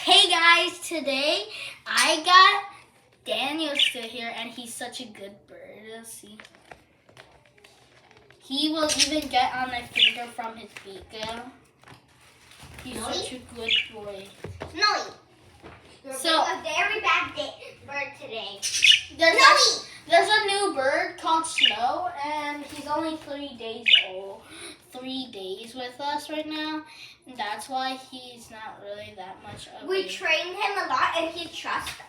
Hey guys, today I got Daniel still here and he's such a good bird. Let's see. He will even get on my finger from his beak. He's such a good boy. Snowy. So a very bad bird today. There's a new bird called Snow and he's only 3 days old. 3 days with us right now. And that's why he's not really that much of We trained him a lot and he trusts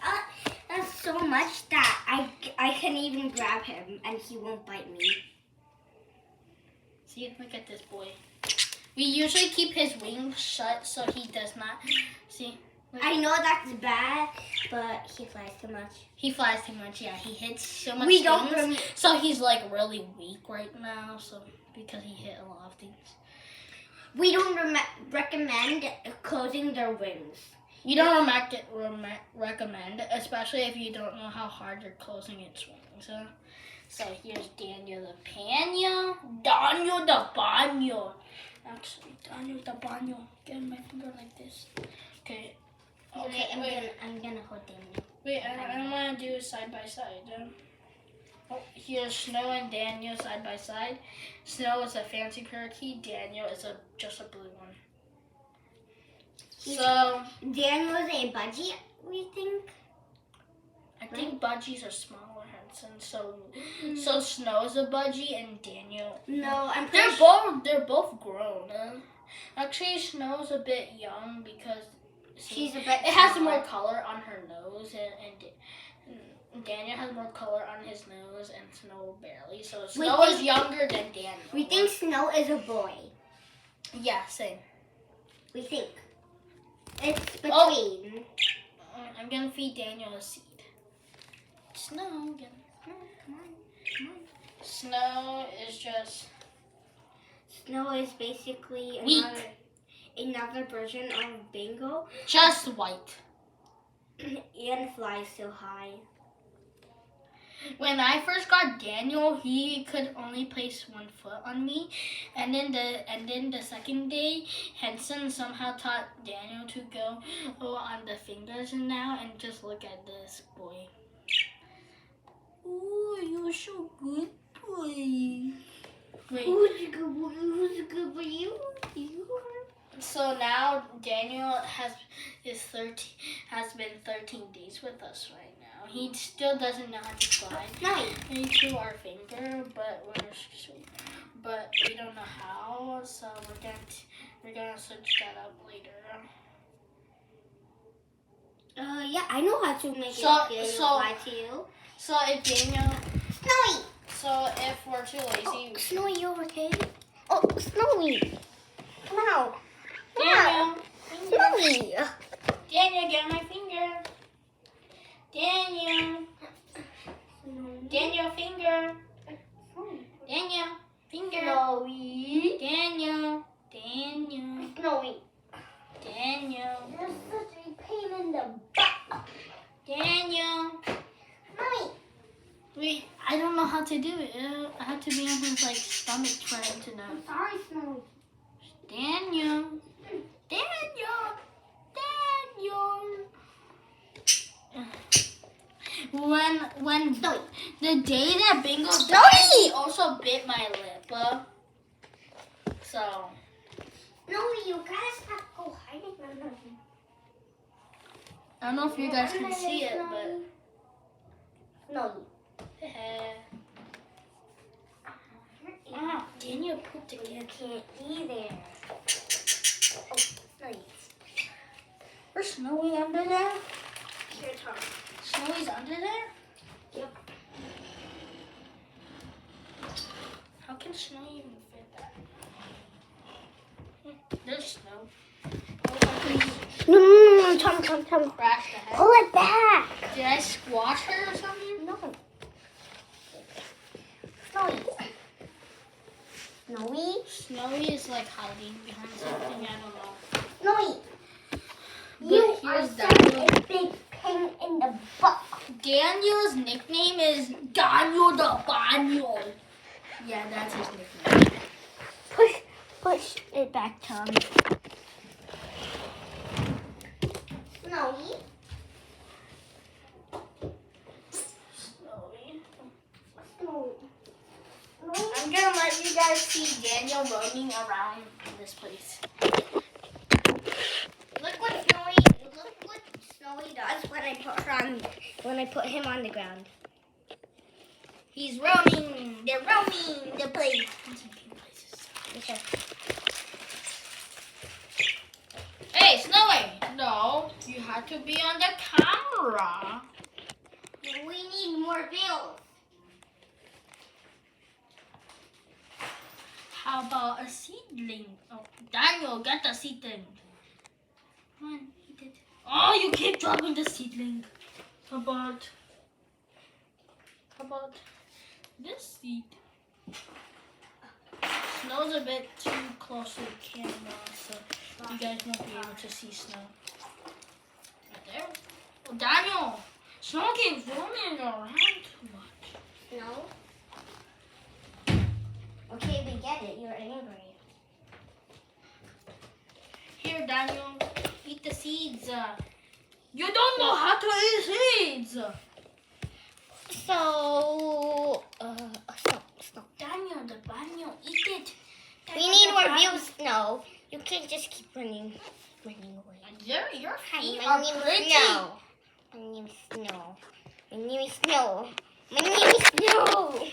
us so much that I can even grab him and he won't bite me. See, look at this boy. We usually keep his wings shut so he does not see. I know that's bad, but he flies too much. He flies too much, yeah. He hits so much We don't things, so he's like really weak right now, so because he hit a lot of things. We don't recommend closing their wings. You don't recommend, especially if you don't know how hard you're closing its wings. So here's Daniel the Pano. Daniel the Pano. Actually, Daniel the Pano. Get my finger like this. Okay. Okay, I'm gonna hold Daniel. Wait, I want to do side by side. Oh, here's Snow and Daniel side by side. Snow is a fancy parakeet. Daniel is just a blue one. So Daniel is a budgie, we think. I think budgies are smaller, Henson. So Snow is a budgie and Daniel. No, They're both grown. Actually, Snow's a bit young because she's a bit. It has more color on her nose and Daniel has more color on his nose and Snow barely. So Snow is younger than Daniel. We think Snow is a boy. Yeah, same. We think. It's between. Oh. I'm gonna feed Daniel a seed. Snow, come on. Snow is just. Snow is basically another version of Bingo. Just white. And flies so high. When I first got Daniel, he could only place 1 foot on me, and then the second day, Henson somehow taught Daniel to go on the fingers now, and just look at this boy. Oh, you're so good boy. Wait. Who's a good boy? Who's a good boy? You are. So now Daniel has been 13 days with us right now. He still doesn't know how to fly into our finger, but we don't know how. So we're gonna search that up later. Yeah, I know how to make it fly to you. So if Daniel, Snowy. so if we're too lazy, Snowy, you okay? Oh, Snowy. Come on. Daniel, Snowy. Daniel, get my finger. Daniel, finger. Daniel, finger. Snowy. Daniel. Snowy. Daniel. You're such a pain in the butt. Daniel. Snowy. Wait, I don't know how to do it. I have to be on his stomach for him to know. I'm sorry, Snowy. Daniel. When the day that Bingo died, he also bit my lip. So. Snowy, you gotta stop hiding from him. I don't know if you guys can see it, but. No. Daniel pooped again. You can't either. Oh, Snowy. Where's Snowy under there? Your turn. Snowy's under there? Yep. How can Snowy even fit that? There's Snow. No. Tom. Crash the head. Pull it back. Did I squash her or something? No. Snowy. Snowy. Snowy is hiding behind something, I don't know. Snowy. But You are here's such Daniel. a big pain in the butt. Daniel's nickname is Daniel the Pano. Yeah, that's his nickname. Push it back, Tom. guys see Daniel roaming around this place. Look what Snowy does when I put him on the ground. He's roaming. They're roaming the place. Okay. Hey, Snowy. No, you have to be on the camera. We need more views. How about a seedling? Oh, Daniel, get the seedling. Come on, eat it. Oh, you keep dropping the seedling. How about this seed? Snow's a bit too close to the camera, so you guys won't be able to see Snow. Right there. Oh, Daniel, Snow keeps roaming around too much. No. Okay, we get it. You're angry. Here, Daniel, eat the seeds. You don't know how to eat seeds. So, stop. Daniel, eat it. We need more views. No, you can't just keep running away. Your Hi, feet my are name pretty. is Snow. My name is Snow. My name is Snow. My name is Snow.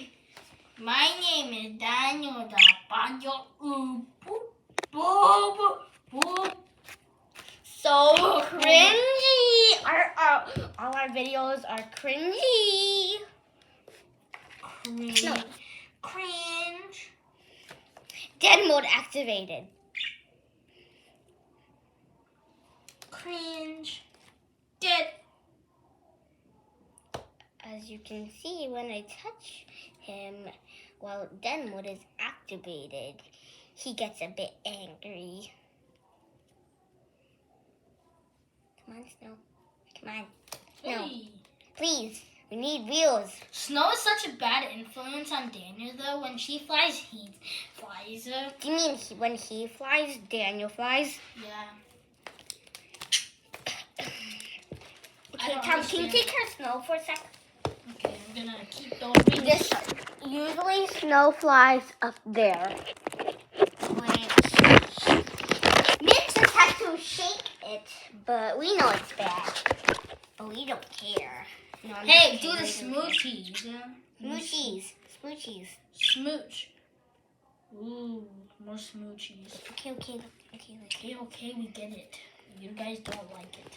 My name is Daniel the Banjo. Boop, boop, boop. So cringy. All our videos are cringy. Cringe. No. Cringe. Dead mode activated. Cringe. Dead. As you can see, when I touch him while dead mode is activated, he gets a bit angry. Come on, Snow. Come on. No. Hey. Please, we need views. Snow is such a bad influence on Daniel, though. When she flies, he flies. Do you mean when he flies, Daniel flies? Yeah. Okay, Tom, can you take her Snow for a sec? Okay, I'm gonna keep those wings. Usually Snow flies up there. Mitch just has to shake it, but we know it's bad. But we don't care. No, I'm Hey, just do the kidding, we don't care. smoochies. Smoochies. Smooch. Ooh, more smoochies. Okay. Okay, we get it. You guys don't like it.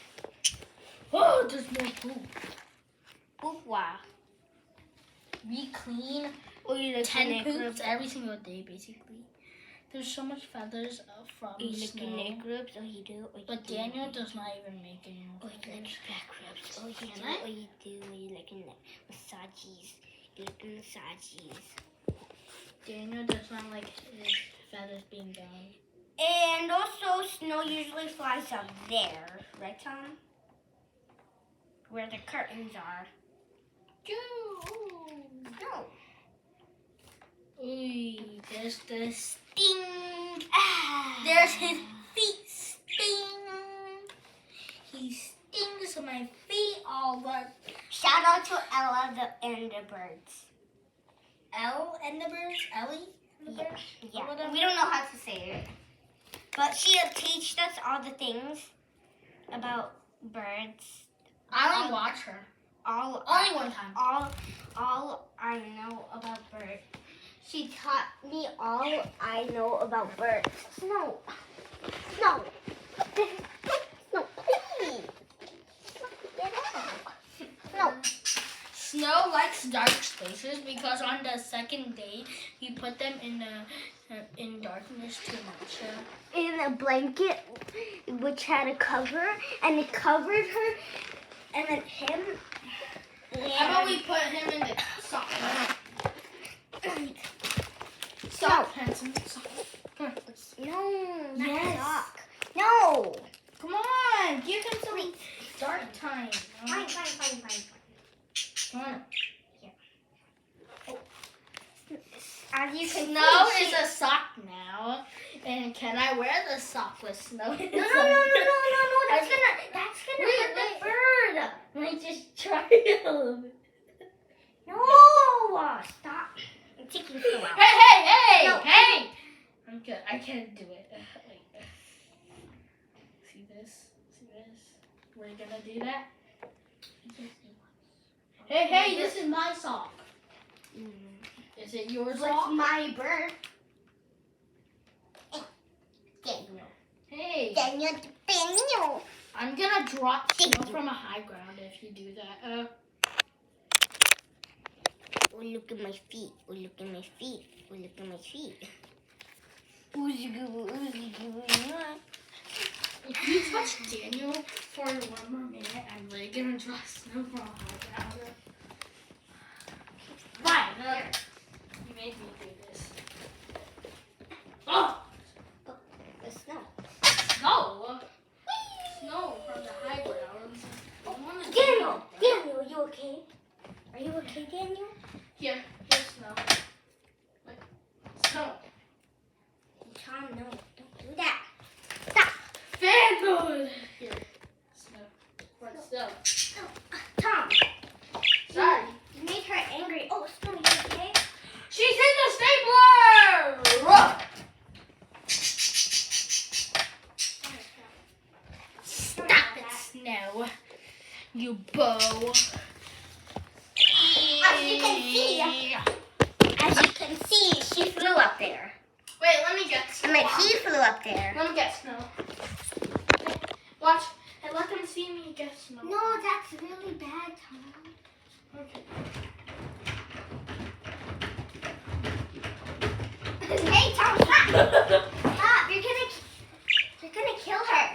Oh, there's more poop. Oopwa. We clean We look 10 poops every single day, basically. There's so much feathers from snow. groups. Oh, you do. But Daniel does not even make any more Oh, you like feathers. back rubs. Oh, you Can do. I? Oh, you do. You like massages. You like massages. Daniel does not like his feathers being done. And also, Snow usually flies up there, right, Tom? Where the curtains are. No. Ooh, there's the sting. Ah. There's his feet sting. He stings my feet all right. Shout out to Ella and the birds. Elle and the birds? Ellie and the birds? Yeah. Whatever. We don't know how to say it. But she teaches us all the things about birds. I only watch her. Only one time. All I know about birds. She taught me all I know about birds. No, please. Get out. No. Snow likes dark spaces because on the second day we put them in darkness to match her. In a blanket which had a cover, and it covered her, and then him. How about we put him in the sock? No. Handsome. Sock. Come on. No, not Yes. sock. No. Come on. Give him some dark time. Fine. Come on. As you can Snow see, is a sock now. And can I wear the sock with Snow? No. That's gonna hurt the bird. Let me just try it a little bit. No, stop. taking so long. Hey! No. Hey! I'm good. I can't do it. Wait. See this? We're gonna do that. Hey! This is my sock. Is it your What's sock? my bird? Daniel. Hey! Daniel. I'm gonna drop snow from a high ground if you do that. Oh, look at my feet. Who's If you touch Daniel for 1 more minute, I'm really gonna drop snow from a high ground. Fine. You made me do this. Oh! the snow. Snow! Snow from the high ground. I wanna do Daniel, that. Daniel, are you okay? Are you okay, Daniel? Here's snow. Like, snow. Tom, no, don't do that. Stop. Fan mode! Here. Snow. What snow? Tom, Sorry. you made her angry. Oh, Snow, you okay? She's in the stapler! Stop it, Snow. You bow. As you can see, she flew up there. Wait, let me get Snow. And then he flew up there. Let me get Snow. Watch. And let them see me get Snow. No, that's really bad, Tom. Okay. Hey, Tom, stop! Stop! You're gonna kill her.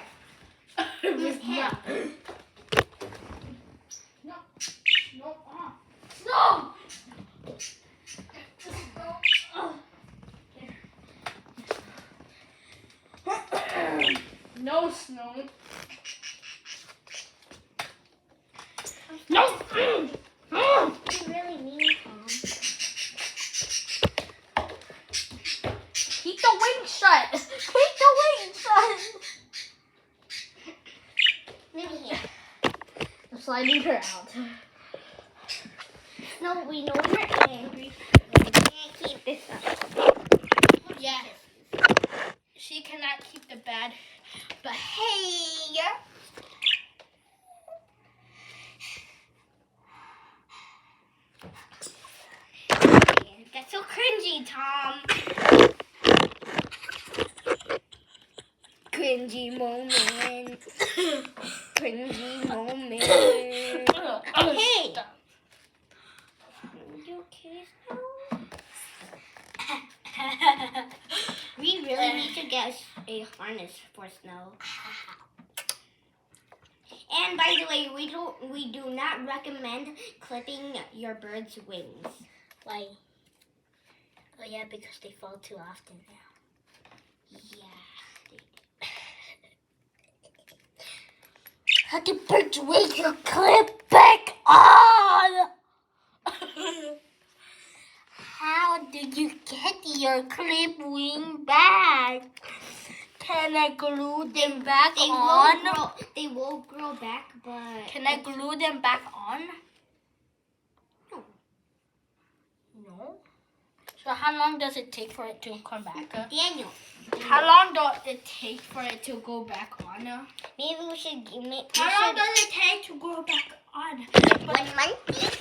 It was With him. not. No. No. Snow! No, Snow. No! You really mean, Tom. Keep the wing shut! Keep the wing shut! Maybe here. I'm sliding her out. No, we know you're angry. But you can't keep this up. Yeah. She cannot keep the bad behavior. That's so cringy, Tom. Cringy moment. Cringy moment. Hey! Stop. You okay, Snow? We really need to get a harness for Snow. And by the way, we do not recommend clipping your bird's wings. Why? Oh yeah, because they fall too often now. Yeah. How do birds wings are clip back on? How did you get your clip wing back? Can I glue them back on? They will grow back, but Can I glue them back on? No. No. So how long does it take for it to come back? Daniel. How long does it take for it to go back on? Maybe we should make. How long does it take to go back on? 1 month?